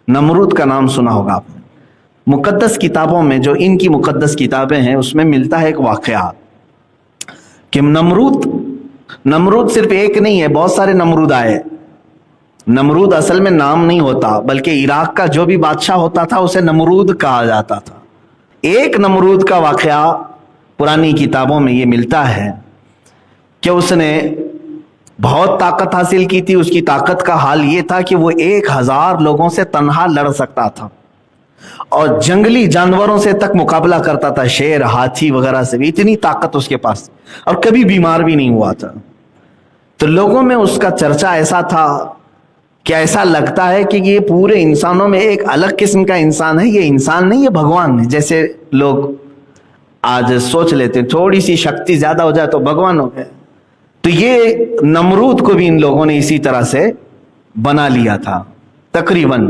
نمرود کا نام سنا ہوگا آپ نے. مقدس کتابوں میں جو ان کی مقدس کتابیں ہیں اس میں ملتا ہے ایک واقعہ کہ نمرود صرف ایک نہیں ہے، بہت سارے نمرود آئے. نمرود اصل میں نام نہیں ہوتا، بلکہ عراق کا جو بھی بادشاہ ہوتا تھا اسے نمرود کہا جاتا تھا. ایک نمرود کا واقعہ پرانی کتابوں میں یہ ملتا ہے کہ اس نے بہت طاقت حاصل کی تھی. اس کی طاقت کا حال یہ تھا کہ وہ 1000 لوگوں سے تنہا لڑ سکتا تھا اور جنگلی جانوروں سے تک مقابلہ کرتا تھا، شیر، ہاتھی وغیرہ سے بھی. اتنی طاقت اس کے پاس، اور کبھی بیمار بھی نہیں ہوا تھا. تو لوگوں میں اس کا چرچا ایسا تھا کہ ایسا لگتا ہے کہ یہ پورے انسانوں میں ایک الگ قسم کا انسان ہے. یہ انسان نہیں، یہ بھگوان ہے. جیسے لوگ آج سوچ لیتے ہیں تھوڑی سی شکتی زیادہ ہو جائے تو بھگوان ہو گئے. تو یہ نمرود کو بھی ان لوگوں نے اسی طرح سے بنا لیا تھا تقریباً.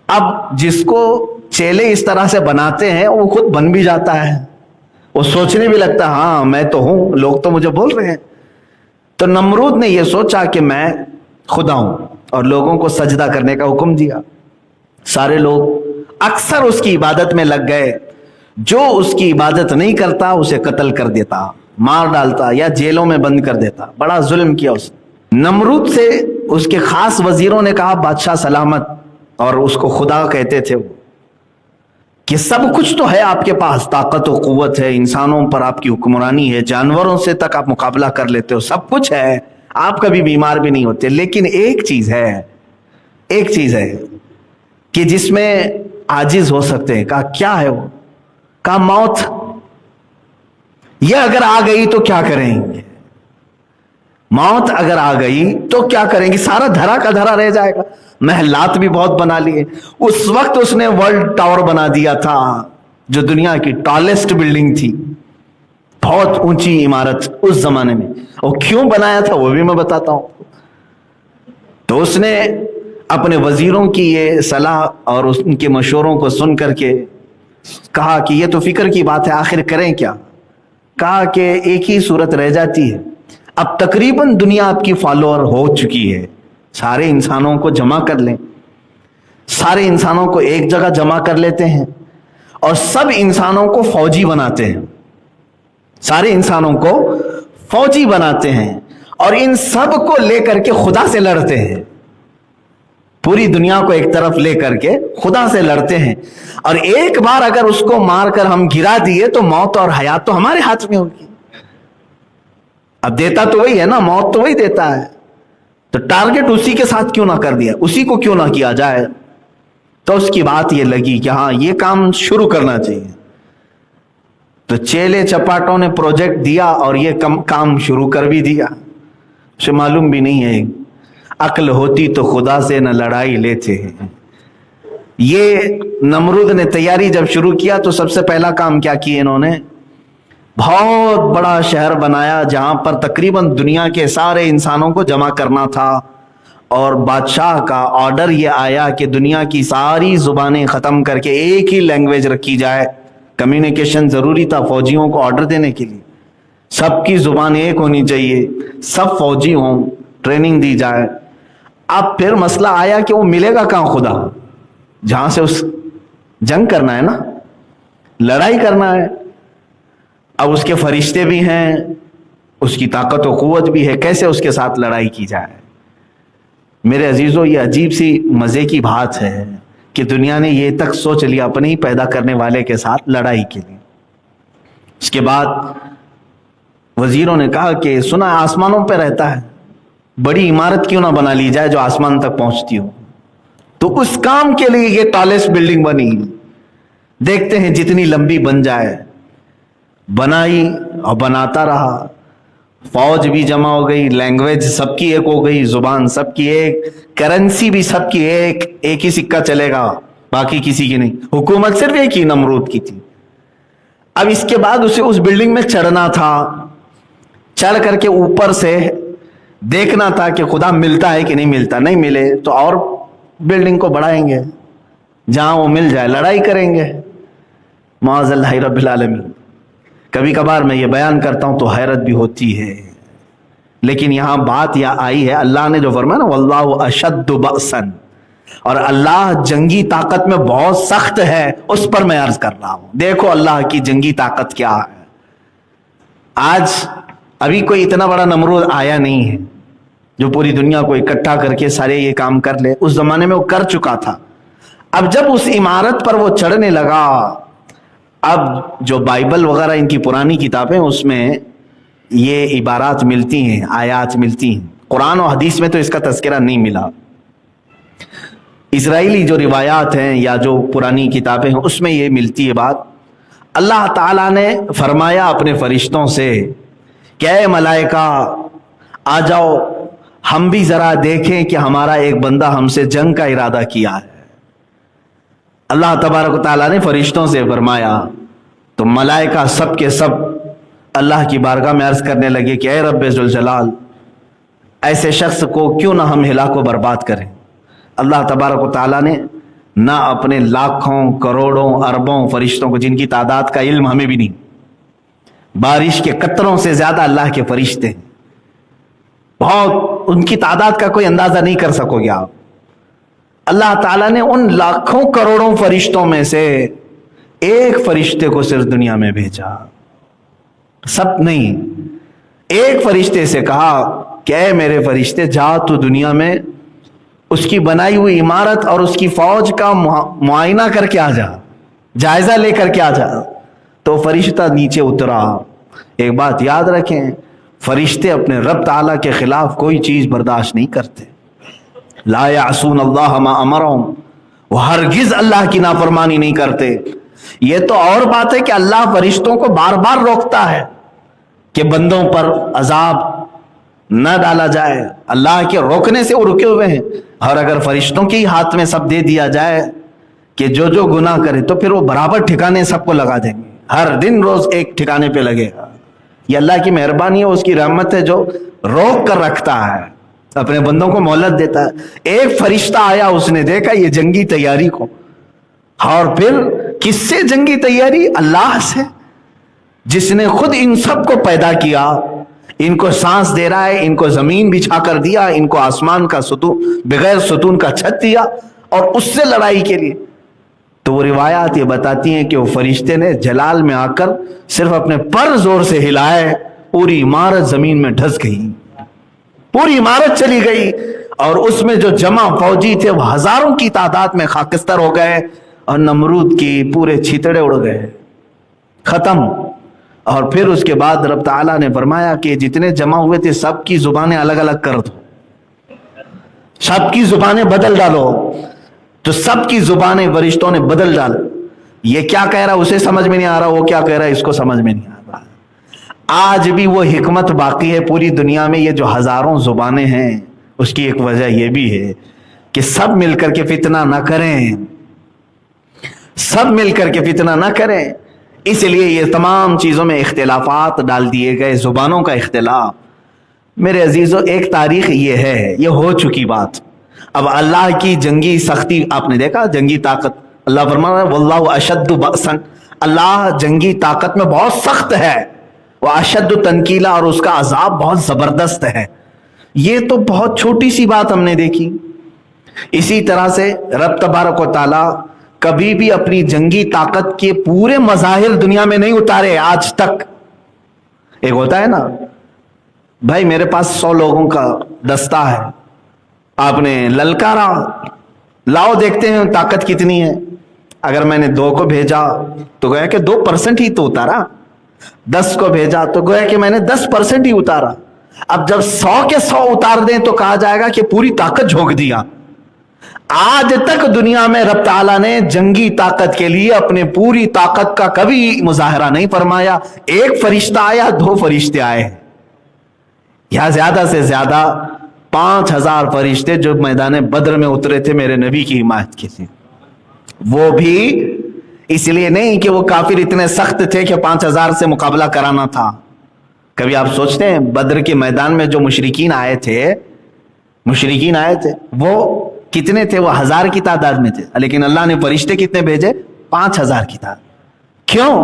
اب جس کو چیلے اس طرح سے بناتے ہیں وہ خود بن بھی جاتا ہے، وہ سوچنے بھی لگتا ہے ہاں میں تو ہوں، لوگ تو مجھے بول رہے ہیں. تو نمرود نے یہ سوچا کہ میں خدا ہوں اور لوگوں کو سجدہ کرنے کا حکم دیا. سارے لوگ اکثر اس کی عبادت میں لگ گئے. جو اس کی عبادت نہیں کرتا اسے قتل کر دیتا، مار ڈالتا یا جیلوں میں بند کر دیتا. بڑا ظلم کیا اس نے. نمرود سے اس کے خاص وزیروں نے کہا بادشاہ سلامت، اور اس کو خدا کہتے تھے وہ، کہ سب کچھ تو ہے آپ کے پاس، طاقت و قوت ہے، انسانوں پر آپ کی حکمرانی ہے، جانوروں سے تک آپ مقابلہ کر لیتے ہو، سب کچھ ہے، آپ کبھی بیمار بھی نہیں ہوتے. لیکن ایک چیز ہے کہ جس میں عاجز ہو سکتے ہیں. کہا کیا ہے وہ؟ کہا موت. یہ اگر آ گئی تو کیا کریں گے؟ موت اگر آ گئی تو کیا کریں گے؟ سارا دھرا کا دھرا رہ جائے گا. محلات بھی بہت بنا لیے. اس وقت اس نے ورلڈ ٹاور بنا دیا تھا جو دنیا کی ٹالسٹ بلڈنگ تھی، بہت اونچی عمارت اس زمانے میں. اور کیوں بنایا تھا وہ بھی میں بتاتا ہوں. تو اس نے اپنے وزیروں کی یہ صلاح اور ان کے مشوروں کو سن کر کے کہا کہ یہ تو فکر کی بات ہے، آخر کریں کیا؟ کہا کہ ایک ہی صورت رہ جاتی ہے. اب تقریباً دنیا آپ کی فالوور ہو چکی ہے. سارے انسانوں کو جمع کر لیں، سارے انسانوں کو ایک جگہ جمع کر لیتے ہیں اور سب انسانوں کو فوجی بناتے ہیں. سارے انسانوں کو فوجی بناتے ہیں اور ان سب کو لے کر کے خدا سے لڑتے ہیں. پوری دنیا کو ایک طرف لے کر کے خدا سے لڑتے ہیں. اور ایک بار اگر اس کو مار کر ہم گرا دیے تو موت اور حیات تو ہمارے ہاتھ میں ہوگی. اب دیتا تو وہی ہے نا، موت تو وہی دیتا ہے. تو ٹارگٹ اسی کے ساتھ کیوں نہ کر دیا، اسی کو کیوں نہ کیا جائے. تو اس کی بات یہ لگی کہ ہاں یہ کام شروع کرنا چاہیے. تو چیلے چپاٹوں نے پروجیکٹ دیا اور یہ کام شروع کر بھی دیا. اسے معلوم بھی نہیں ہے عقل ہوتی تو خدا سے نہ لڑائی لیتے ہیں. یہ نمرود نے تیاری جب شروع کیا تو سب سے پہلا کام کیا کیا انہوں نے؟ بہت بڑا شہر بنایا جہاں پر تقریباً دنیا کے سارے انسانوں کو جمع کرنا تھا. اور بادشاہ کا آرڈر یہ آیا کہ دنیا کی ساری زبانیں ختم کر کے ایک ہی لینگویج رکھی جائے. کمیونیکیشن ضروری تھا فوجیوں کو آرڈر دینے کے لیے. سب کی زبان ایک ہونی چاہیے، سب فوجی ہوں، ٹریننگ دی جائے. اب پھر مسئلہ آیا کہ وہ ملے گا کہاں خدا، جہاں سے اس جنگ کرنا ہے نا، لڑائی کرنا ہے. اب اس کے فرشتے بھی ہیں، اس کی طاقت و قوت بھی ہے، کیسے اس کے ساتھ لڑائی کی جائے؟ میرے عزیزو، یہ عجیب سی مزے کی بات ہے کہ دنیا نے یہ تک سوچ لیا اپنے ہی پیدا کرنے والے کے ساتھ لڑائی کے لیے. اس کے بعد وزیروں نے کہا کہ سنا آسمانوں پہ رہتا ہے، بڑی عمارت کیوں نہ بنا لی جائے جو آسمان تک پہنچتی ہو. تو اس کام کے لیے یہ ٹالسٹ بلڈنگ بنی. دیکھتے ہیں جتنی لمبی بن جائے. بنائی اور بناتا رہا. فوج بھی جمع ہو گئی، لینگویج سب کی ایک ہو گئی، زبان سب کی ایک، کرنسی بھی سب کی ایک ہی سکہ چلے گا، باقی کسی کی نہیں. حکومت صرف ایک ہی نمرود کی تھی. اب اس کے بعد اسے اس بلڈنگ میں چڑھنا تھا. چڑھ کر کے اوپر سے دیکھنا تھا کہ خدا ملتا ہے کہ نہیں ملتا. نہیں ملے تو اور بلڈنگ کو بڑھائیں گے، جہاں وہ مل جائے لڑائی کریں گے. معاذ اللہ رب العالمین. کبھی کبھار میں یہ بیان کرتا ہوں تو حیرت بھی ہوتی ہے، لیکن یہاں بات یہ آئی ہے، اللہ نے جو فرمایا نا واللہ اشد بأسا، اور اللہ جنگی طاقت میں بہت سخت ہے، اس پر میں عرض کر رہا ہوں۔ دیکھو اللہ کی جنگی طاقت کیا ہے۔ آج ابھی کوئی اتنا بڑا نمرود آیا نہیں ہے جو پوری دنیا کو اکٹھا کر کے سارے یہ کام کر لے، اس زمانے میں وہ کر چکا تھا۔ اب جب اس عمارت پر وہ چڑھنے لگا، اب جو بائبل وغیرہ ان کی پرانی کتابیں اس میں یہ عبارات ملتی ہیں، آیات ملتی ہیں، قرآن و حدیث میں تو اس کا تذکرہ نہیں ملا۔ اسرائیلی جو روایات ہیں یا جو پرانی کتابیں ہیں اس میں یہ ملتی ہے بات۔ اللہ تعالیٰ نے فرمایا اپنے فرشتوں سے کہ اے ملائکہ آ جاؤ، ہم بھی ذرا دیکھیں کہ ہمارا ایک بندہ ہم سے جنگ کا ارادہ کیا ہے۔ اللہ تبارک و تعالیٰ نے فرشتوں سے فرمایا تو ملائکہ سب کے سب اللہ کی بارگاہ میں عرض کرنے لگے کہ اے رب ذوالجلال، ایسے شخص کو کیوں نہ ہم ہلاک و برباد کریں۔ اللہ تبارک و تعالیٰ نے نہ اپنے لاکھوں کروڑوں اربوں فرشتوں کو، جن کی تعداد کا علم ہمیں بھی نہیں، بارش کے قطروں سے زیادہ اللہ کے فرشتے ہیں، بہت، ان کی تعداد کا کوئی اندازہ نہیں کر سکو گے آپ۔ اللہ تعالیٰ نے ان لاکھوں کروڑوں فرشتوں میں سے ایک فرشتے کو صرف دنیا میں بھیجا، سب نہیں، ایک فرشتے سے کہا کہ اے میرے فرشتے جا تو دنیا میں اس کی بنائی ہوئی عمارت اور اس کی فوج کا معائنہ کر کے آ جا، جائزہ لے کر کے آ جا۔ تو فرشتہ نیچے اترا۔ ایک بات یاد رکھیں، فرشتے اپنے رب تعالیٰ کے خلاف کوئی چیز برداشت نہیں کرتے۔ لا یعصون اللہ ما امرہم، وہ ہرگز اللہ کی نافرمانی نہیں کرتے۔ یہ تو اور بات ہے کہ اللہ فرشتوں کو بار بار روکتا ہے کہ بندوں پر عذاب نہ ڈالا جائے، اللہ کے روکنے سے وہ رکے ہوئے ہیں۔ اور اگر فرشتوں کے ہاتھ میں سب دے دیا جائے کہ جو جو گناہ کرے تو پھر وہ برابر ٹھکانے سب کو لگا دیں گے، ہر دن روز ایک ٹھکانے پہ لگے گا۔ یہ اللہ کی مہربانی ہے، اس کی رحمت ہے جو روک کر رکھتا ہے، اپنے بندوں کو مہلت دیتا ہے۔ ایک فرشتہ آیا، اس نے دیکھا یہ جنگی تیاری کو، اور پھر کس سے جنگی تیاری؟ اللہ سے، جس نے خود ان سب کو پیدا کیا، ان کو سانس دے رہا ہے، ان کو زمین بچھا کر دیا، ان کو آسمان کا ستون بغیر ستون کا چھت دیا، اور اس سے لڑائی کے لیے۔ تو وہ روایات یہ بتاتی ہیں کہ وہ فرشتے نے جلال میں آ کر صرف اپنے پر زور سے ہلائے، پوری عمارت زمین میں ڈھس گئی، پوری عمارت چلی گئی، اور اس میں جو جمع فوجی تھے وہ ہزاروں کی تعداد میں خاکستر ہو گئے، اور نمرود کی پورے چھیتڑے اڑ گئے، ختم۔ اور پھر اس کے بعد رب تعالیٰ نے فرمایا کہ جتنے جمع ہوئے تھے سب کی زبانیں الگ الگ کر دو، سب کی زبانیں بدل ڈالو۔ تو سب کی زبانیں فرشتوں نے بدل ڈال۔ یہ کیا کہہ رہا اسے سمجھ میں نہیں آ رہا، وہ کیا کہہ رہا ہے اس کو سمجھ میں نہیں آ رہا۔ آج بھی وہ حکمت باقی ہے پوری دنیا میں، یہ جو ہزاروں زبانیں ہیں اس کی ایک وجہ یہ بھی ہے کہ سب مل کر کے فتنہ نہ کریں، سب مل کر کے فتنہ نہ کریں، اس لیے یہ تمام چیزوں میں اختلافات ڈال دیے گئے، زبانوں کا اختلاف۔ میرے عزیزو، ایک تاریخ یہ ہے، یہ ہو چکی بات۔ اب اللہ کی جنگی سختی آپ نے دیکھا، جنگی طاقت، اللہ فرما رہا ہے واللہ اشد بأسا، اللہ جنگی طاقت میں بہت سخت ہے، واشد تنکیلا، اور اس کا عذاب بہت زبردست ہے۔ یہ تو بہت چھوٹی سی بات ہم نے دیکھی۔ اسی طرح سے رب تبارک و تعالی کبھی بھی اپنی جنگی طاقت کے پورے مظاہر دنیا میں نہیں اتارے آج تک۔ ایک ہوتا ہے نا بھائی میرے پاس 100 لوگوں کا دستہ ہے، آپ نے للکارا، لاؤ دیکھتے ہیں طاقت کتنی ہے۔ اگر میں نے 2 کو بھیجا تو گویا کہ 2% ہی تو اتارا، 10 کو بھیجا تو گویا کہ میں نے 10% ہی اتارا۔ اب جب 100 کے 100 اتار دیں تو کہا جائے گا کہ پوری طاقت جھونک دیا۔ آج تک دنیا میں رب تعالیٰ نے جنگی طاقت کے لیے اپنے پوری طاقت کا کبھی مظاہرہ نہیں فرمایا۔ ایک فرشتہ آیا، 2 فرشتے آئے، یا زیادہ سے زیادہ 5000 فرشتے جو میدان بدر میں اترے تھے میرے نبی کی حمایت کے لیے، وہ بھی اس لیے نہیں کہ وہ کافر اتنے سخت تھے کہ 5000 سے مقابلہ کرانا تھا۔ کبھی آپ سوچتے ہیں بدر کے میدان میں جو مشرکین آئے تھے وہ کتنے تھے؟ وہ 1000 کی تعداد میں تھے، لیکن اللہ نے فرشتے کتنے بھیجے؟ 5000 کی تعداد۔ کیوں؟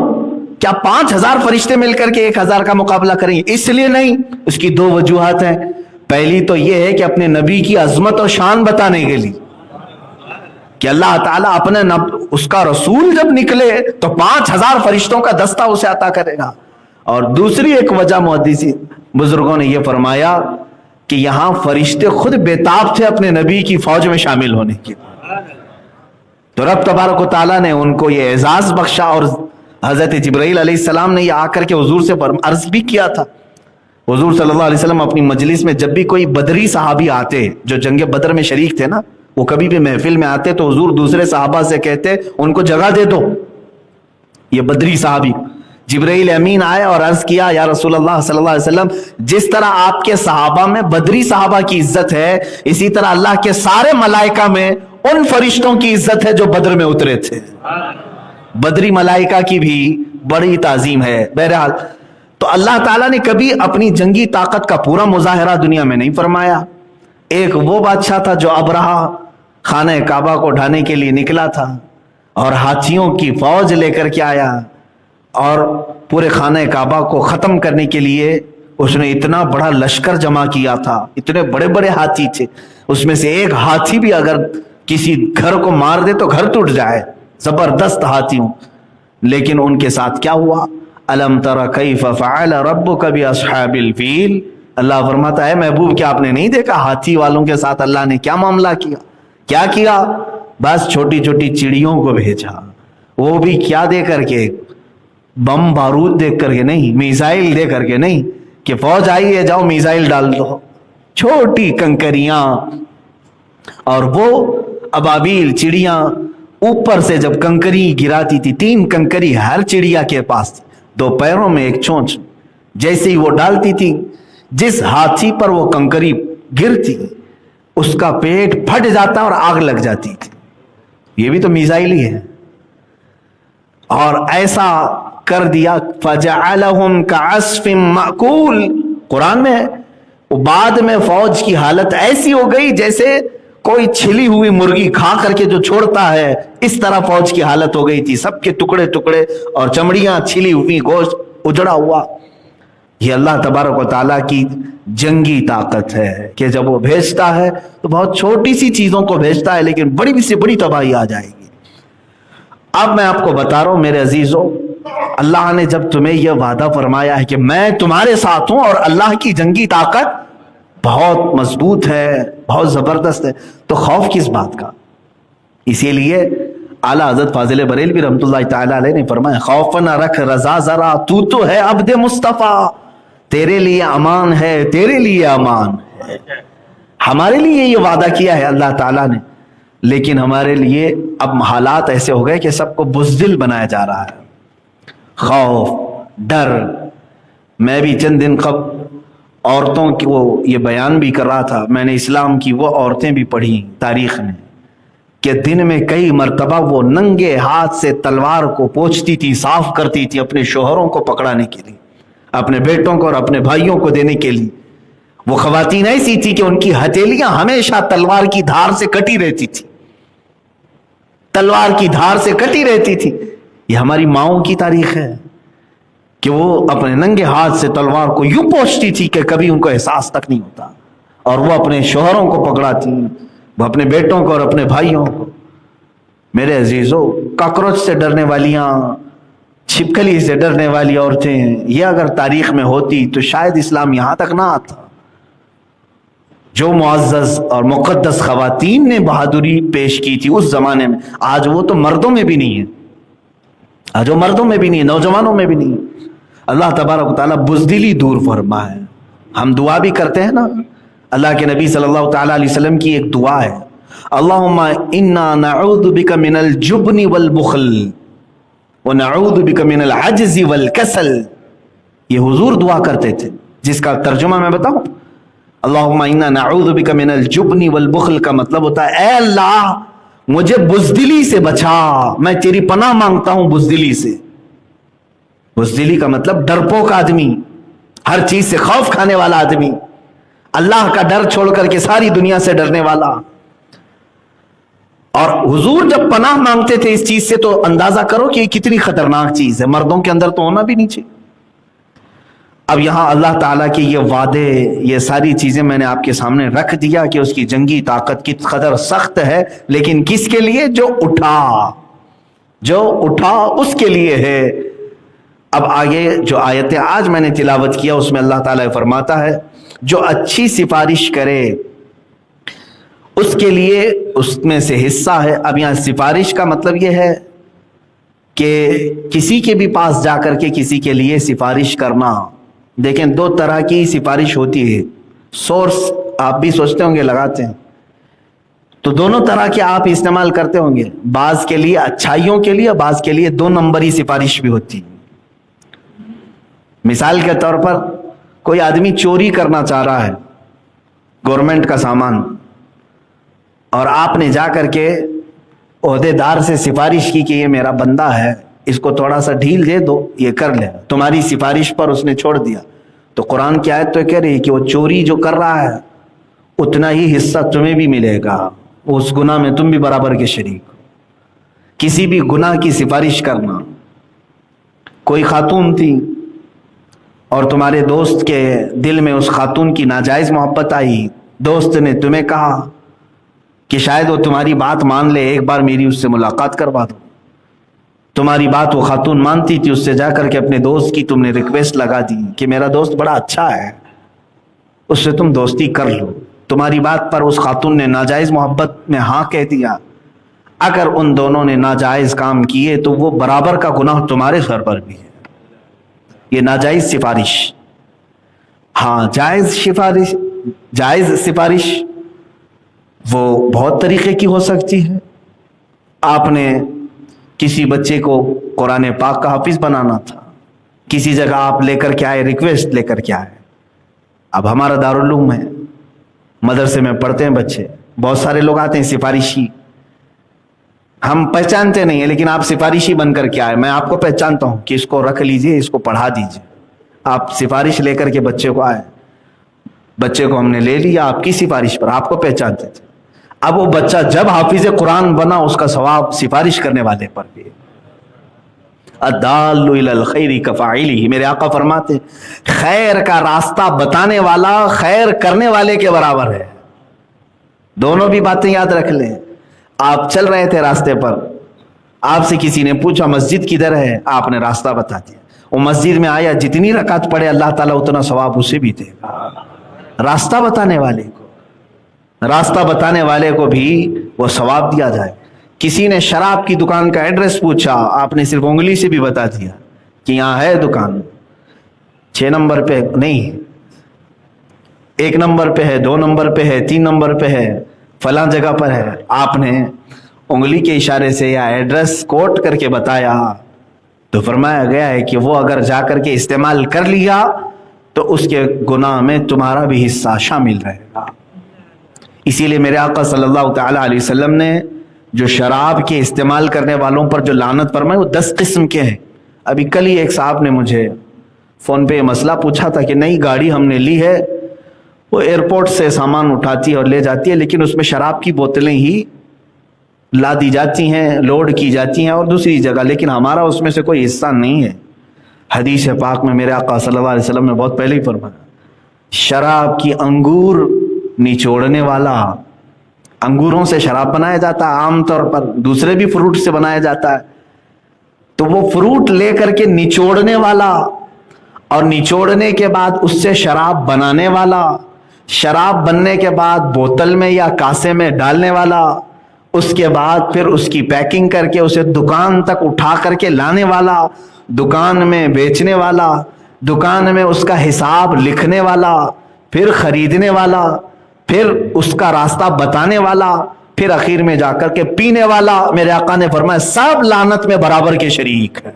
کیا 5000 فرشتے مل کر کے 1000 کا مقابلہ کریں گے؟ اس لیے نہیں۔ اس کی 2 وجوہات ہیں۔ پہلی تو یہ ہے کہ اپنے نبی کی عظمت اور شان بتانے کے لیے، کہ اللہ تعالیٰ اپنے اس کا رسول جب نکلے تو 5000 فرشتوں کا دستہ اسے عطا کرے گا. اور دوسری ایک وجہ محدثی بزرگوں نے یہ فرمایا کہ یہاں فرشتے خود بےتاب تھے اپنے نبی کی فوج میں شامل ہونے کے، تو رب تبارک و تعالیٰ نے ان کو یہ اعزاز بخشا. اور حضرت جبرائیل علیہ السلام نے یہ آ کر کے حضور سے عرض بھی کیا تھا. حضور صلی اللہ علیہ وسلم اپنی مجلس میں جب بھی کوئی بدری صحابی آتے جو جنگ بدر میں شریک تھے نا، وہ کبھی بھی محفل میں آتے تو حضور دوسرے صحابہ سے کہتے ان کو جگہ دے دو. یہ بدری صحابی جبرائیل امین آئے اور عرض کیا یا رسول اللہ صلی اللہ علیہ وسلم، جس طرح آپ کے صحابہ میں بدری صحابہ کی عزت ہے، اسی طرح اللہ کے سارے ملائکہ میں ان فرشتوں کی عزت ہے جو بدر میں اترے تھے. بدری ملائکہ کی بھی بڑی تعظیم ہے. بہرحال تو اللہ تعالیٰ نے کبھی اپنی جنگی طاقت کا پورا مظاہرہ دنیا میں نہیں فرمایا. ایک وہ بادشاہ تھا جو ابرہہ خانہ کعبہ کو ڈھانے کے لیے نکلا تھا اور ہاتھیوں کی فوج لے کر کے آیا اور پورے خانہ کعبہ کو ختم کرنے کے لیے اس نے اتنا بڑا لشکر جمع کیا تھا. اتنے بڑے بڑے ہاتھی تھے، اس میں سے ایک ہاتھی بھی اگر کسی گھر کو مار دے تو گھر ٹوٹ جائے. زبردست ہاتھیوں. لیکن ان کے ساتھ کیا ہوا؟ الم تر کیف فعل ربک باصحاب الفیل. اللہ فرماتا ہے محبوب کیا آپ نے نہیں دیکھا ہاتھی والوں کے ساتھ اللہ نے کیا معاملہ کیا؟ کیا کیا؟ بس چھوٹی چھوٹی چڑیوں کو بھیجا، وہ بھی کیا دے کر کے؟ بم بارود دیکھ کر کے نہیں، میزائل دے کر کے نہیں کہ فوج آئی ہے جاؤ میزائل ڈال دو. چھوٹی کنکریاں اور وہ ابابیل چڑیاں اوپر سے جب کنکری گراتی تھی، 3 کنکری ہر چڑیا کے پاس، 2 پیروں میں 1 چونچ، جیسے ہی وہ ڈالتی تھی جس ہاتھی پر وہ کنکری گرتی اس کا پیٹ پھٹ جاتا اور آگ لگ جاتی تھی. یہ بھی تو میزائل ہی ہے. اور ایسا کر دیا فَجَعَلَهُمْ كَعَصْفٍ مَأْكُولٍ. قرآن میں بعد میں فوج کی حالت ایسی ہو گئی جیسے کوئی چھلی ہوئی مرغی کھا کر کے جو چھوڑتا ہے، اس طرح فوج کی حالت ہو گئی تھی. سب کے ٹکڑے ٹکڑے اور چمڑیاں چھلی ہوئی، گوشت اجڑا ہوا. یہ اللہ تبارک و تعالیٰ کی جنگی طاقت ہے کہ جب وہ بھیجتا ہے تو بہت چھوٹی سی چیزوں کو بھیجتا ہے لیکن بڑی سے بڑی تباہی آ جائے گی. اب میں آپ کو بتا رہا ہوں میرے عزیزوں، اللہ نے جب تمہیں یہ وعدہ فرمایا ہے کہ میں تمہارے ساتھ ہوں اور اللہ کی جنگی طاقت بہت مضبوط ہے، بہت زبردست ہے، تو خوف کس بات کا؟ اسی لیے اعلیٰ حضرت فاضل بریلوی رحمۃ اللہ تعالی علیہ نے فرمایا خوف نہ رکھ رضا ذرا، تو ہے عبد مصطفیٰ، تیرے لیے امان ہے، تیرے لیے امان ہے. ہمارے لیے یہ وعدہ کیا ہے اللہ تعالیٰ نے، لیکن ہمارے لیے اب حالات ایسے ہو گئے کہ سب کو بزدل بنایا جا رہا ہے. خوف، ڈر. میں بھی چند دن قبل عورتوں کی وہ یہ بیان بھی کر رہا تھا، میں نے اسلام کی وہ عورتیں بھی پڑھی تاریخ میں کہ دن میں کئی مرتبہ وہ ننگے ہاتھ سے تلوار کو پوچھتی تھی، صاف کرتی تھی اپنے شوہروں کو پکڑانے کے لیے، اپنے بیٹوں کو اور اپنے بھائیوں کو دینے کے لیے. وہ خواتین ایسی تھی کہ ان کی ہتھیلیاں ہمیشہ تلوار کی دھار سے کٹی رہتی تھی، تلوار کی دھار سے کٹی رہتی تھی. یہ ہماری ماؤں کی تاریخ ہے کہ وہ اپنے ننگے ہاتھ سے تلوار کو یوں پوچھتی تھی کہ کبھی ان کو احساس تک نہیں ہوتا، اور وہ اپنے شوہروں کو پکڑاتی، وہ اپنے بیٹوں کو اور اپنے بھائیوں کو. میرے عزیزوں، کاکروچ سے ڈرنے والیاں، چھپکلی سے ڈرنے والی عورتیں، یہ اگر تاریخ میں ہوتی تو شاید اسلام یہاں تک نہ آتا. جو معزز اور مقدس خواتین نے بہادری پیش کی تھی اس زمانے میں، آج وہ تو مردوں میں بھی نہیں ہے، آج وہ مردوں میں بھی نہیں ہے، نوجوانوں میں بھی نہیں ہے. اللہ تبارک و تعالیٰ بزدلی دور فرمائے. ہم دعا بھی کرتے ہیں نا، اللہ کے نبی صلی اللہ تعالیٰ علیہ وسلم کی ایک دعا ہے، اللہم انا نعوذ بک من الجبن والبخل ونعوذ بک من العجز والکسل. یہ حضور دعا کرتے تھے، جس کا ترجمہ میں بتاؤں، اللہم انا نعوذ بک من الجبن والبخل کا مطلب ہوتا ہے اے اللہ مجھے بزدلی سے بچا، میں تیری پناہ مانگتا ہوں بزدلی سے. بزدلی کا مطلب ڈرپوک آدمی، ہر چیز سے خوف کھانے والا آدمی، اللہ کا ڈر چھوڑ کر کے ساری دنیا سے ڈرنے والا. اور حضور جب پناہ مانگتے تھے اس چیز سے تو اندازہ کرو کہ یہ کتنی خطرناک چیز ہے، مردوں کے اندر تو ہونا بھی نہیں چاہیے. اب یہاں اللہ تعالیٰ کے یہ وعدے، یہ ساری چیزیں میں نے آپ کے سامنے رکھ دیا کہ اس کی جنگی طاقت کس قدر سخت ہے، لیکن کس کے لیے؟ جو اٹھا اس کے لیے ہے۔ اب آگے جو آیتیں آج میں نے تلاوت کیا اس میں اللہ تعالیٰ فرماتا ہے جو اچھی سفارش کرے اس کے لیے اس میں سے حصہ ہے۔ اب یہاں سفارش کا مطلب یہ ہے کہ کسی کے بھی پاس جا کر کے کسی کے لیے سفارش کرنا۔ دیکھیں دو طرح کی سفارش ہوتی ہے، سورس آپ بھی سوچتے ہوں گے لگاتے ہیں، تو دونوں طرح کے آپ استعمال کرتے ہوں گے، بعض کے لیے اچھائیوں کے لیے، بعض کے لیے 2 نمبری سفارش بھی ہوتی ہے۔ مثال کے طور پر کوئی آدمی چوری کرنا چاہ رہا ہے گورنمنٹ کا سامان، اور آپ نے جا کر کے عہدے دار سے سفارش کی کہ یہ میرا بندہ ہے، اس کو تھوڑا سا ڈھیل دے دو، یہ کر لے، تمہاری سفارش پر اس نے چھوڑ دیا، تو قرآن کی آیت تو کہہ رہی ہے کہ وہ چوری جو کر رہا ہے اتنا ہی حصہ تمہیں بھی ملے گا، اس گناہ میں تم بھی برابر کے شریک ہو۔ کسی بھی گناہ کی سفارش کرنا، کوئی خاتون تھی اور تمہارے دوست کے دل میں اس خاتون کی ناجائز محبت آئی، دوست نے تمہیں کہا کہ شاید وہ تمہاری بات مان لے، ایک بار میری اس سے ملاقات کروا دو، تمہاری بات وہ خاتون مانتی تھی، اس سے جا کر کے اپنے دوست کی تم نے ریکویسٹ لگا دی کہ میرا دوست بڑا اچھا ہے، اس سے تم دوستی کر لو، تمہاری بات پر اس خاتون نے ناجائز محبت میں ہاں کہہ دیا، اگر ان دونوں نے ناجائز کام کیے تو وہ برابر کا گناہ تمہارے سر پر بھی ہے، یہ ناجائز سفارش۔ ہاں جائز سفارش وہ بہت طریقے کی ہو سکتی ہے۔ آپ نے کسی بچے کو قرآن پاک کا حافظ بنانا تھا، کسی جگہ آپ لے کر کے آئے، ریکویسٹ لے کر کے آئے، اب ہمارا دارالعلوم ہے، مدرسے میں پڑھتے ہیں بچے، بہت سارے لوگ آتے ہیں سفارشی، ہم پہچانتے نہیں ہیں لیکن آپ سفارشی بن کر کے آئے، میں آپ کو پہچانتا ہوں کہ اس کو رکھ لیجئے، اس کو پڑھا دیجئے، آپ سفارش لے کر کے بچے کو آئے، بچے کو ہم نے لے لیا آپ کی سفارش پر، آپ کو پہچانتے تھے، اب وہ بچہ جب حافظ قرآن بنا اس کا ثواب سفارش کرنے والے پر بھی۔ الدال علی الخیر کفاعلہ، میرے آقا فرماتے ہیں خیر کا راستہ بتانے والا خیر کرنے والے کے برابر ہے۔ دونوں بھی باتیں یاد رکھ لیں۔ آپ چل رہے تھے راستے پر، آپ سے کسی نے پوچھا مسجد کدھر ہے، آپ نے راستہ بتا دیا، وہ مسجد میں آیا، جتنی رکعت پڑھے اللہ تعالیٰ اتنا ثواب اسے بھی دے گا۔ راستہ بتانے والے کو بھی وہ ثواب دیا جائے۔ کسی نے شراب کی دکان کا ایڈریس پوچھا، آپ نے صرف انگلی سے بھی بتا دیا کہ یہاں ہے دکان، 6 نمبر پہ نہیں، 1 نمبر پہ ہے، 2 نمبر پہ ہے، 3 نمبر پہ ہے، فلاں جگہ پر ہے، آپ نے انگلی کے اشارے سے یا ایڈریس کوٹ کر کے بتایا، تو فرمایا گیا ہے کہ وہ اگر جا کر کے استعمال کر لیا تو اس کے گناہ میں تمہارا بھی حصہ شامل رہے گا۔ اسی لیے میرے آقا صلی اللہ تعالی علیہ وسلم نے جو شراب کے استعمال کرنے والوں پر جو لعنت فرمائی وہ 10 قسم کے ہیں۔ ابھی کل ہی ایک صاحب نے مجھے فون پہ یہ مسئلہ پوچھا تھا کہ نئی گاڑی ہم نے لی ہے، وہ ایئرپورٹ سے سامان اٹھاتی ہے اور لے جاتی ہے، لیکن اس میں شراب کی بوتلیں ہی لا دی جاتی ہیں، لوڈ کی جاتی ہیں اور دوسری جگہ، لیکن ہمارا اس میں سے کوئی حصہ نہیں ہے۔ حدیث پاک میں میرے آقا صلی اللہ علیہ وسلم نے بہت پہلے ہی فرمایا شراب کی انگور نچوڑنے والا، انگوروں سے شراب بنایا جاتا ہے عام طور پر، دوسرے بھی فروٹ سے بنایا جاتا ہے، تو وہ فروٹ لے کر کے نچوڑنے والا اور نچوڑنے کے بعد اس سے شراب بنانے والا، شراب بننے کے بعد بوتل میں یا کاسے میں ڈالنے والا، اس کے بعد پھر اس کی پیکنگ کر کے اسے دکان تک اٹھا کر کے لانے والا، دکان میں بیچنے والا، دکان میں اس کا حساب لکھنے والا، پھر خریدنے والا، پھر اس کا راستہ بتانے والا، پھر اخیر میں جا کر کے پینے والا، میرے آقا نے فرمایا سب لعنت میں برابر کے شریک ہے۔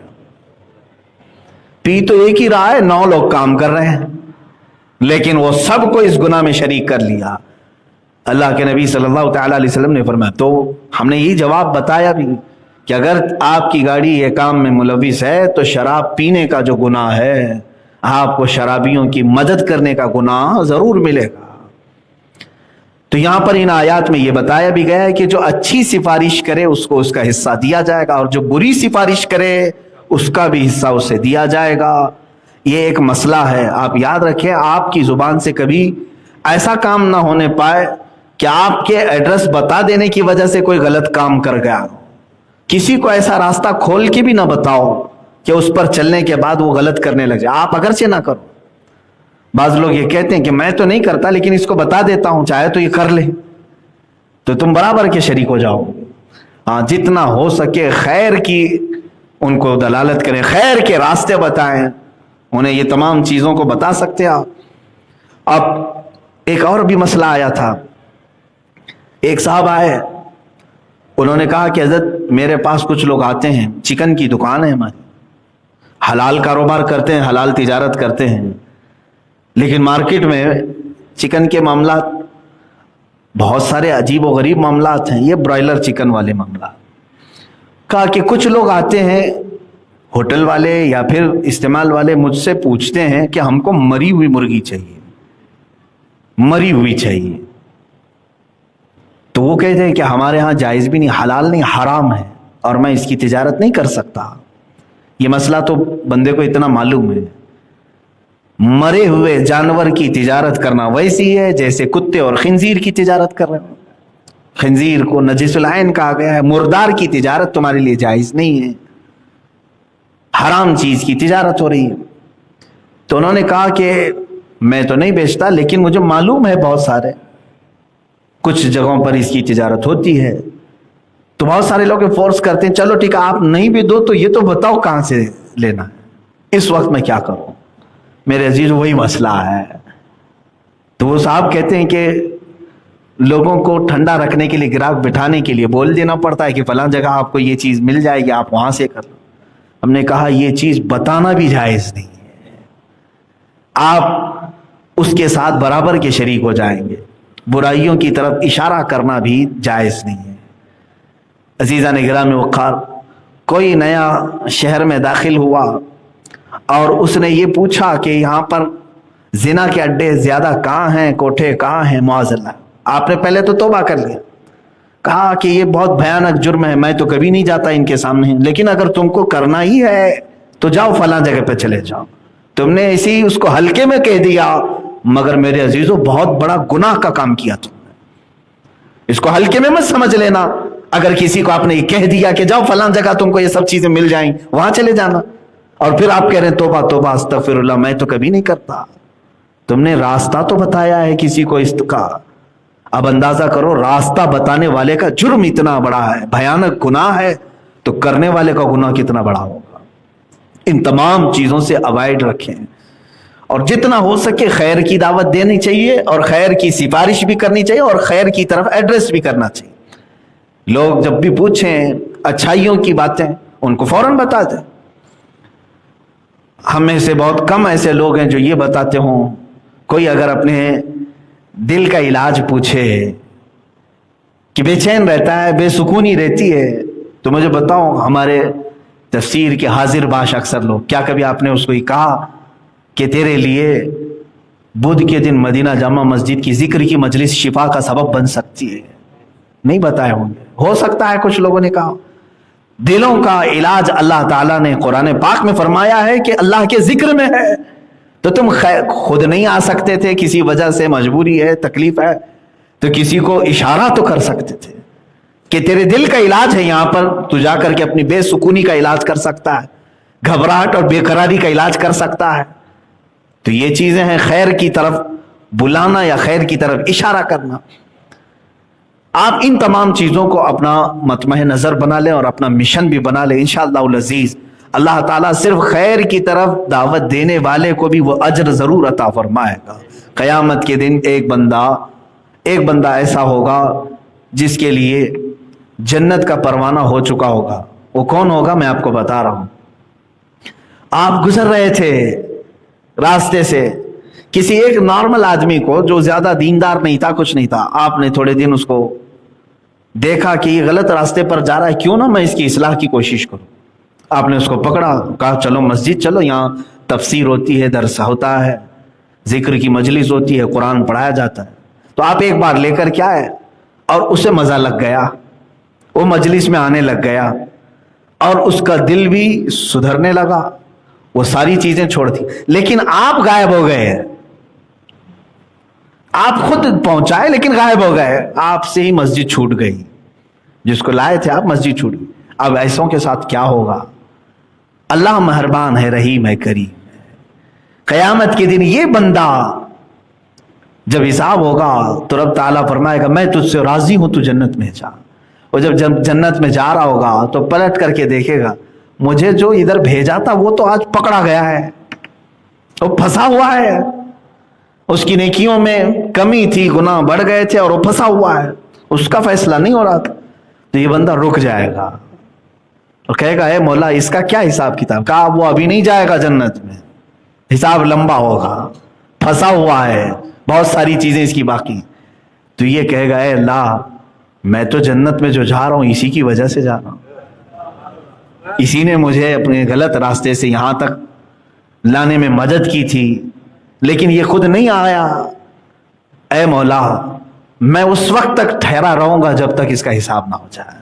پی تو ایک ہی رہا ہے، 9 لوگ کام کر رہے ہیں، لیکن وہ سب کو اس گناہ میں شریک کر لیا۔ اللہ کے نبی صلی اللہ تعالی علیہ وسلم نے فرمایا، تو ہم نے یہی جواب بتایا بھی کہ اگر آپ کی گاڑی یہ کام میں ملوث ہے تو شراب پینے کا جو گناہ ہے، آپ کو شرابیوں کی مدد کرنے کا گناہ ضرور ملے گا۔ تو یہاں پر ان آیات میں یہ بتایا بھی گیا ہے کہ جو اچھی سفارش کرے اس کو اس کا حصہ دیا جائے گا، اور جو بری سفارش کرے اس کا بھی حصہ اسے دیا جائے گا۔ یہ ایک مسئلہ ہے. آپ یاد رکھیں, آپ کی زبان سے کبھی ایسا کام نہ ہونے پائے کہ آپ کے ایڈریس بتا دینے کی وجہ سے کوئی غلط کام کر گیا. کسی کو ایسا راستہ کھول کے بھی نہ بتاؤ کہ اس پر چلنے کے بعد وہ غلط کرنے لگ جائے. آپ اگرچہ نہ کرو. بعض لوگ یہ کہتے ہیں کہ میں تو نہیں کرتا لیکن اس کو بتا دیتا ہوں, چاہے تو یہ کر لے, تو تم برابر کے شریک ہو جاؤ. ہاں, جتنا ہو سکے خیر کی ان کو دلالت کریں, خیر کے راستے بتائیں, انہیں یہ تمام چیزوں کو بتا سکتے آپ. اب ایک اور بھی مسئلہ آیا تھا. ایک صاحب آئے, انہوں نے کہا کہ حضرت میرے پاس کچھ لوگ آتے ہیں, چکن کی دکان ہے ہماری, حلال کاروبار کرتے ہیں, حلال تجارت کرتے ہیں, لیکن مارکیٹ میں چکن کے معاملات بہت سارے عجیب و غریب معاملات ہیں, یہ برائلر چکن والے معاملات. کہا کہ کچھ لوگ آتے ہیں ہوٹل والے یا پھر استعمال والے, مجھ سے پوچھتے ہیں کہ ہم کو مری ہوئی مرغی چاہیے, مری ہوئی چاہیے. تو وہ کہتے ہیں کہ ہمارے ہاں جائز بھی نہیں, حلال نہیں, حرام ہے, اور میں اس کی تجارت نہیں کر سکتا. یہ مسئلہ تو بندے کو اتنا معلوم ہے. مرے ہوئے جانور کی تجارت کرنا ویسی ہے جیسے کتے اور خنزیر کی تجارت کر رہے ہیں. خنزیر کو نجس العین کہا گیا ہے. مردار کی تجارت تمہارے لیے جائز نہیں ہے, حرام چیز کی تجارت ہو رہی ہے. تو انہوں نے کہا کہ میں تو نہیں بیچتا لیکن مجھے معلوم ہے بہت سارے کچھ جگہوں پر اس کی تجارت ہوتی ہے. تو بہت سارے لوگ فورس کرتے ہیں, چلو ٹھیک ہے آپ نہیں بھی دو تو یہ تو بتاؤ کہاں سے لینا ہے. اس وقت میں کیا کروں میرے عزیز, وہی مسئلہ ہے. تو وہ صاحب کہتے ہیں کہ لوگوں کو ٹھنڈا رکھنے کے لیے, گراہک بٹھانے کے لیے بول دینا پڑتا ہے کہ فلاں جگہ آپ کو یہ چیز مل جائے گی, آپ وہاں سے کر لو. ہم نے کہا یہ چیز بتانا بھی جائز نہیں ہے, آپ اس کے ساتھ برابر کے شریک ہو جائیں گے. برائیوں کی طرف اشارہ کرنا بھی جائز نہیں ہے. عزیزان گرامی وقار, کوئی نیا شہر میں داخل ہوا اور اس نے یہ پوچھا کہ یہاں پر زنا کے اڈے زیادہ کہاں ہیں, کوٹھے کہاں ہیں, معاذ اللہ. آپ نے پہلے تو توبہ کر لیا, کہا کہ یہ بہت بھیانک جرم ہے, میں تو کبھی نہیں جاتا ان کے سامنے, لیکن اگر تم کو کرنا ہی ہے تو جاؤ فلاں جگہ پہ چلے جاؤ. تم نے اسی اس کو ہلکے میں کہہ دیا, مگر میرے عزیزوں بہت بڑا گناہ کا کام کیا تم نے. اس کو ہلکے میں مت سمجھ لینا. اگر کسی کو آپ نے یہ کہہ دیا کہ جاؤ فلاں جگہ تم کو یہ سب چیزیں مل جائیں, وہاں چلے جانا, اور پھر آپ کہہ رہے ہیں توبہ توبہ استغفر اللہ, میں تو کبھی نہیں کرتا. تم نے راستہ تو بتایا ہے کسی کو اس کا. اب اندازہ کرو راستہ بتانے والے کا جرم اتنا بڑا ہے, بھیانک گناہ ہے, تو کرنے والے کا گناہ کتنا بڑا ہوگا. ان تمام چیزوں سے اوائڈ رکھیں, اور جتنا ہو سکے خیر کی دعوت دینی چاہیے, اور خیر کی سفارش بھی کرنی چاہیے, اور خیر کی طرف ایڈریس بھی کرنا چاہیے. لوگ جب بھی پوچھیں اچھائیوں کی باتیں ان کو فوراً بتا دیں. ہم میں سے بہت کم ایسے لوگ ہیں جو یہ بتاتے ہوں. کوئی اگر اپنے دل کا علاج پوچھے کہ بے چین رہتا ہے, بے سکونی رہتی ہے, تو مجھے بتاؤ ہمارے تفسیر کے حاضر باش اکثر لوگ, کیا کبھی آپ نے اس کو یہ کہا کہ تیرے لیے بدھ کے دن مدینہ جامع مسجد کی ذکر کی مجلس شفا کا سبب بن سکتی ہے؟ نہیں بتائے ہوں گے. ہو سکتا ہے کچھ لوگوں نے کہا. دلوں کا علاج اللہ تعالیٰ نے قرآن پاک میں فرمایا ہے کہ اللہ کے ذکر میں ہے. تو تم خود نہیں آ سکتے تھے, کسی وجہ سے مجبوری ہے, تکلیف ہے, تو کسی کو اشارہ تو کر سکتے تھے کہ تیرے دل کا علاج ہے یہاں پر, تو جا کر کے اپنی بے سکونی کا علاج کر سکتا ہے, گھبراہٹ اور بے قراری کا علاج کر سکتا ہے. تو یہ چیزیں ہیں خیر کی طرف بلانا یا خیر کی طرف اشارہ کرنا. آپ ان تمام چیزوں کو اپنا مطمع نظر بنا لیں اور اپنا مشن بھی بنا لیں. انشاءاللہ العزیز اللہ تعالیٰ صرف خیر کی طرف دعوت دینے والے کو بھی وہ اجر ضرور عطا فرمائے گا. قیامت کے دن ایک بندہ ایسا ہوگا جس کے لیے جنت کا پروانہ ہو چکا ہوگا. وہ کون ہوگا میں آپ کو بتا رہا ہوں. آپ گزر رہے تھے راستے سے, کسی ایک نارمل آدمی کو جو زیادہ دیندار نہیں تھا, کچھ نہیں تھا, آپ نے تھوڑے دن اس کو دیکھا کہ یہ غلط راستے پر جا رہا ہے, کیوں نہ میں اس کی اصلاح کی کوشش کروں. آپ نے اس کو پکڑا, کہا چلو مسجد چلو, یہاں تفسیر ہوتی ہے, درس ہوتا ہے, ذکر کی مجلس ہوتی ہے, قرآن پڑھایا جاتا ہے. تو آپ ایک بار لے کر کے آئے اور اسے مزہ لگ گیا, وہ مجلس میں آنے لگ گیا, اور اس کا دل بھی سدھرنے لگا, وہ ساری چیزیں چھوڑ دی، لیکن آپ غائب ہو گئے، آپ خود پہنچائے لیکن غائب ہو گئے، آپ سے ہی مسجد چھوٹ گئی، جس کو لائے تھے آپ مسجد چھوٹ گئی۔ اب ایسوں کے ساتھ کیا ہوگا؟ اللہ مہربان ہے، رحیم ہے، کریم ہے۔ قیامت کے دن یہ بندہ جب حساب ہوگا تو رب تعالیٰ فرمائے گا میں تجھ سے راضی ہوں، تو جنت میں جا۔ اور جب جنت میں جا رہا ہوگا تو پلٹ کر کے دیکھے گا مجھے جو ادھر بھیجا تھا وہ تو آج پکڑا گیا ہے، وہ پھنسا ہوا ہے، اس کی نیکیوں میں کمی تھی، گناہ بڑھ گئے تھے اور وہ پھنسا ہوا ہے، اس کا فیصلہ نہیں ہو رہا تھا۔ تو یہ بندہ رک جائے گا اور کہے گا اے مولا اس کا کیا حساب کتاب؟ کہا وہ ابھی نہیں جائے گا جنت میں، حساب لمبا ہوگا، پھنسا ہوا ہے، بہت ساری چیزیں اس کی باقی۔ تو یہ کہے گا اے اللہ میں تو جنت میں جو جا رہا ہوں اسی کی وجہ سے جا رہا ہوں، اسی نے مجھے اپنے غلط راستے سے یہاں تک لانے میں مدد کی تھی، لیکن یہ خود نہیں آیا۔ اے مولا میں اس وقت تک ٹھہرا رہوں گا جب تک اس کا حساب نہ ہو جائے۔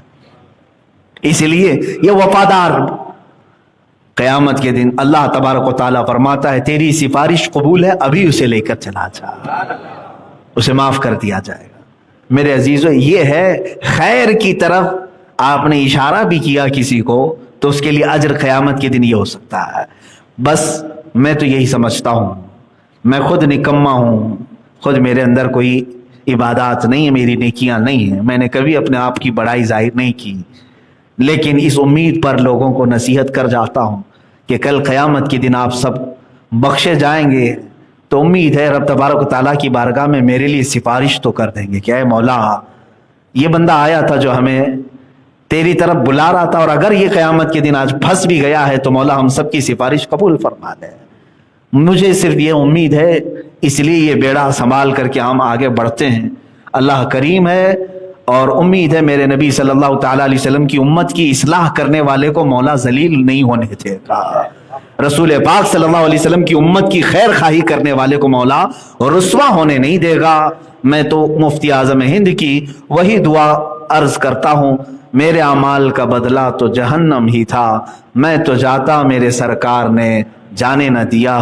اس لیے یہ وفادار قیامت کے دن اللہ تبارک و تعالیٰ فرماتا ہے تیری سفارش قبول ہے، ابھی اسے لے کر چلا جا، اسے معاف کر دیا جائے گا۔ میرے عزیزو یہ ہے خیر کی طرف آپ نے اشارہ بھی کیا کسی کو تو اس کے لیے اجر قیامت کے دن یہ ہو سکتا ہے۔ بس میں تو یہی سمجھتا ہوں، میں خود نکما ہوں، خود میرے اندر کوئی عبادات نہیں ہے، میری نیکیاں نہیں ہیں، میں نے کبھی اپنے آپ کی بڑائی ظاہر نہیں کی، لیکن اس امید پر لوگوں کو نصیحت کر جاتا ہوں کہ کل قیامت کے دن آپ سب بخشے جائیں گے تو امید ہے رب تبارک و تعالیٰ کی بارگاہ میں میرے لیے سفارش تو کر دیں گے کہ اے مولا یہ بندہ آیا تھا جو ہمیں تیری طرف بلا رہا تھا، اور اگر یہ قیامت کے دن آج پھنس بھی گیا ہے تو مولا ہم سب کی سفارش قبول فرما دے۔ مجھے صرف یہ امید ہے، اس لیے یہ بیڑا سنبھال کر کے ہم آگے بڑھتے ہیں۔ اللہ کریم ہے اور امید ہے میرے نبی صلی اللہ تعالیٰ علیہ وسلم کی امت کی اصلاح کرنے والے کو مولا ذلیل نہیں ہونے دے گا، رسول پاک صلی اللہ علیہ وسلم کی امت کی خیر خواہی کرنے والے کو مولا رسوا ہونے نہیں دے گا۔ میں تو مفتی اعظم ہند کی وہی دعا عرض کرتا ہوں، میرے اعمال کا بدلہ تو جہنم ہی تھا، میں تو جاتا میرے سرکار نے جانے نہ دیا۔